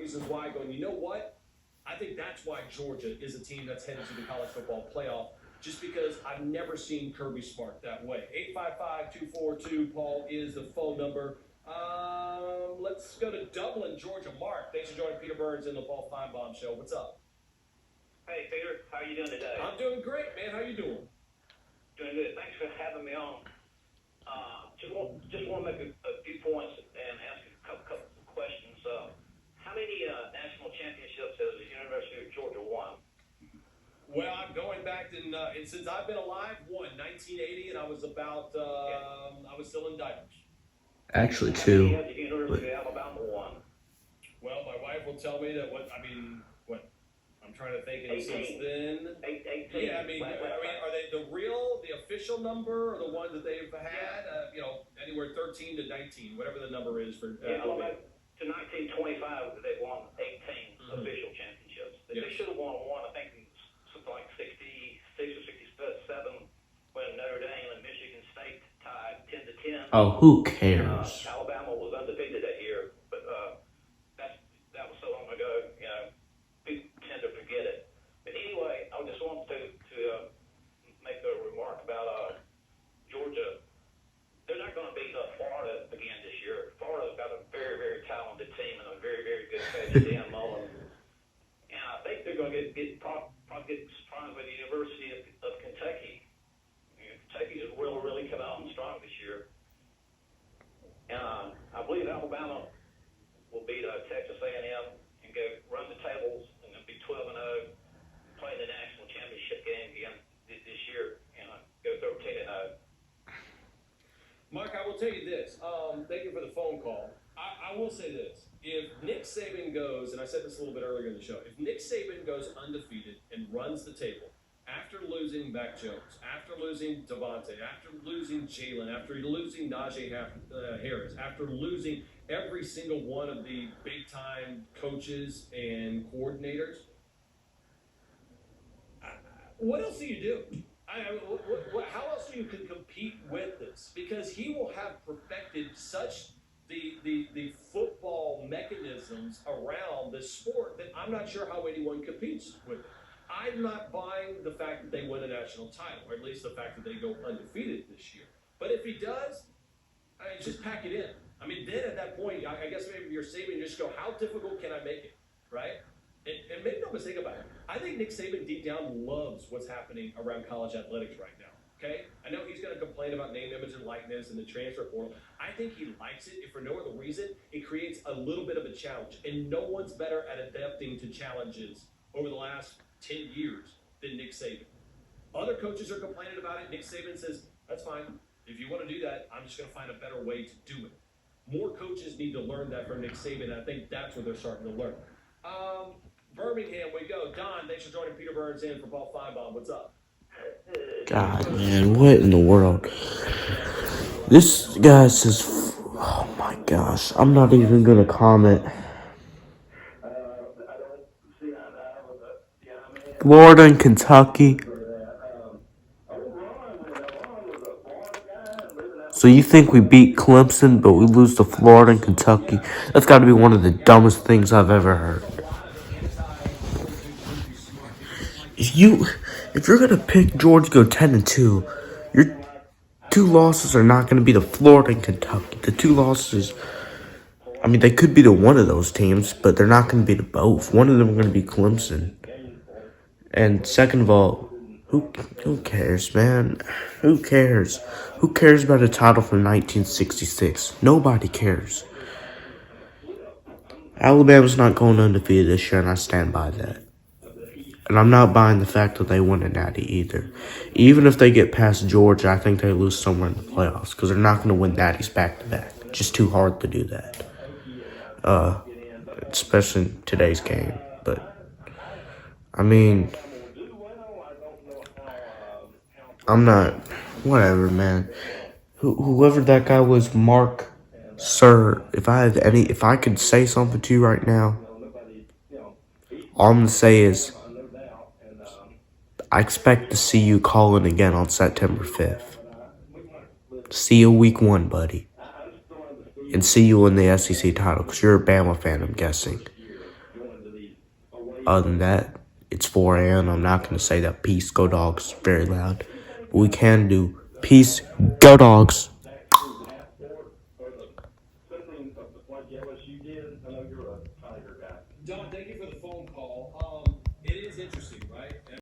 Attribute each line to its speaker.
Speaker 1: reasons why, going, you know what? I think that's why Georgia is a team that's headed to the college football playoff, just because I've never seen Kirby Smart that way. 855-242, Paul, is the phone number. Let's go to Dublin, Georgia. Mark, thanks for joining Peter Burns in the Paul Feinbaum Show. What's up?
Speaker 2: Hey, Peter. How are you doing today?
Speaker 1: I'm doing great, man. How you doing?
Speaker 2: Doing good. Thanks for having me on. Just want to make a few points and ask you a couple of questions. How many national championships has the University of Georgia won?
Speaker 1: Well, I'm going back and since I've been alive, 1980, and I was I was still in diapers.
Speaker 3: Actually,
Speaker 2: How
Speaker 3: two.
Speaker 2: many has the University of Alabama won?
Speaker 1: Well, my wife will tell me that I'm trying to think, and since
Speaker 2: 18.
Speaker 1: then,
Speaker 2: 18.
Speaker 1: yeah, are they the official number, or the ones that they've had? Anywhere 13 to 19, whatever the number is for.
Speaker 2: Alabama to 1925, they've won 18 official championships. They should have won one, I think, something like 66 or 67 when Notre Dame and Michigan State tied 10-10.
Speaker 3: Oh, who cares?
Speaker 2: Alabama was undefeated that year, but that was so long ago. People tend to forget it. But anyway, I just wanted to make a remark about Georgia. They're not going to beat Florida again this year. Florida's got a very, very talented team and a very, very good coach, Dan Mullen. And I think they're going to probably get surprised by the University of Kentucky. Kentucky has really come out strong this year. And I believe Alabama will beat Texas A&M and go run the tables and then be 12-0, play the national championship game again this year, and go 13-0.
Speaker 1: Mark, I will tell you this. Thank you for the phone call. I will say this. If Nick Saban goes, and I said this a little bit earlier in the show, if Nick Saban goes undefeated and runs the table, after losing Mac Jones, after losing Devontae, after losing Jalen, after losing Najee Harris, after losing every single one of the big-time coaches and coordinators, what else do you do? How else do you compete with this? Because he will have perfected such the football mechanisms around this sport that I'm not sure how anyone competes with it. I'm not buying the fact that they win a national title, or at least the fact that they go undefeated this year. But if he does, just pack it in. Then at that point, I guess maybe you're saving, just go, how difficult can I make it, right? And make no mistake about it. I think Nick Saban deep down loves what's happening around college athletics right now. Okay? I know he's going to complain about name, image, and likeness and the transfer portal. I think he likes it, if for no other reason, it creates a little bit of a challenge. And no one's better at adapting to challenges over the last 10 years than Nick Saban. Other coaches are complaining about it. Nick Saban says, that's fine. If you want to do that, I'm just going to find a better way to do it. More coaches need to learn that from Nick Saban, and I think that's what they're starting to learn. Birmingham, we go. Don, thanks for joining Peter Burns in for Paul Feinbaum. What's up?
Speaker 3: God, man, what in the world? This guy says, oh my gosh, I'm not even gonna comment. Florida and Kentucky. So you think we beat Clemson, but we lose to Florida and Kentucky? That's got to be one of the dumbest things I've ever heard. If you're gonna pick Georgia go 10-2, your two losses are not gonna be to Florida and Kentucky. The two losses, they could be to one of those teams, but they're not gonna be to both. One of them are gonna be Clemson. And second of all, who cares, man? Who cares? Who cares about a title from 1966? Nobody cares. Alabama's not going undefeated this year, and I stand by that. And I'm not buying the fact that they win a natty either. Even if they get past Georgia, I think they lose somewhere in the playoffs because they're not going to win natties back-to-back. Just too hard to do that. Especially in today's game. But, I'm not... Whatever, man. Whoever that guy was, Mark, sir, if I could say something to you right now, all I'm going to say is, I expect to see you calling again on September 5th. See you week 1, buddy. And see you in the SEC title, because you're a Bama fan, I'm guessing. Other than that, it's 4 a.m. I'm not going to say that peace, go dogs, very loud. But we can do peace, go dogs.
Speaker 1: John, thank you for the phone call.